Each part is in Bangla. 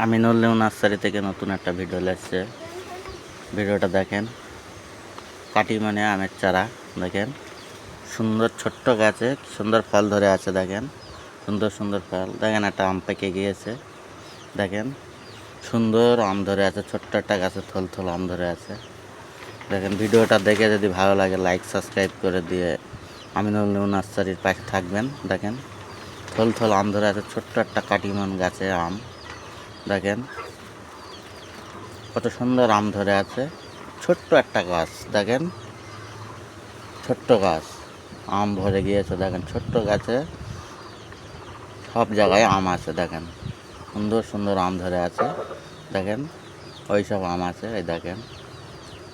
আমিনুল নিউ নার্সারি থেকে নতুন একটা ভিডিও এসেছে। ভিডিওটা দেখেন। কাটি মানে আমের চারা দেখেন, সুন্দর ছোট্ট গাছে সুন্দর ফল ধরে আছে। দেখেন সুন্দর সুন্দর ফল। দেখেন একটা আম পেকে গিয়েছে। দেখেন সুন্দর আম ধরে আছে, ছোট্ট একটা গাছে থল থল আম ধরে আছে। দেখেন ভিডিওটা দেখে যদি ভালো লাগে লাইক সাবস্ক্রাইব করে দিয়ে আমিনুল নিউ নার্সারির পাশে থাকবেন। দেখেন থল থল আম ধরে আছে, ছোট্ট একটা কাটিমন গাছে আম। দেখেন কত সুন্দর আম ধরে আছে, ছোট্ট একটা গাছ। দেখেন ছোট্ট গাছ, আম ভরে গিয়েছে। দেখেন ছোট্ট গাছে সব জায়গায় আম আছে। দেখেন সুন্দর সুন্দর আম ধরে আছে। দেখেন ওই সব আম আছে, এই দেখেন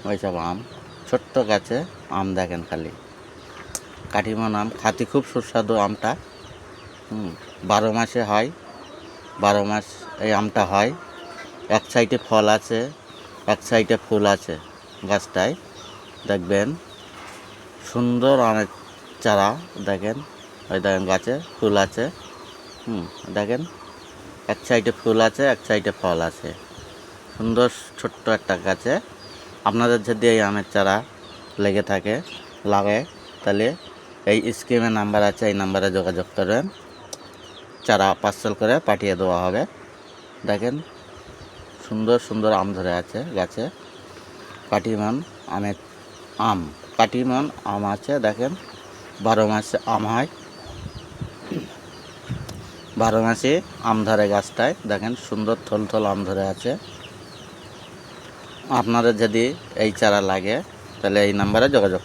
ওই সব আম, ছোট্ট গাছে আম। দেখেন খালি কাটিমন আম, খাতি খুব সুস্বাদু আমটা। 12 মাসে হয়, 12 মাস এই আমটা হয়। এক সাইডে ফল আছে, এক সাইডে ফুল আছে গাছটায়। দেখবেন সুন্দর অনেক চারা। দেখেন ওই দেখেন গাছে ফুল আছে। দেখেন এক সাইডে ফুল আছে, এক সাইডে ফল আছে। সুন্দর ছোট্ট একটা গাছে। আপনাদের যদি এই আমের চারা লেগে থাকে লাগে, তাহলে এই স্কিমের নাম্বার আছে, এই নাম্বারে যোগাযোগ করবেন, চারা পার্সেল করে পাঠিয়ে দেওয়া হবে। দেখেন সুন্দর সুন্দর আম ধরে আছে গাছে। কাটিমন আমের আম, কাটিমন আম আছে। দেখেন 12 মাসে আম হয়, 12 মাসে আম ধরে গাছটায়। দেখেন সুন্দর থল থল আম ধরে আছে। আপনাদের যদি এই চারা লাগে তাহলে এই নাম্বারে যোগাযোগ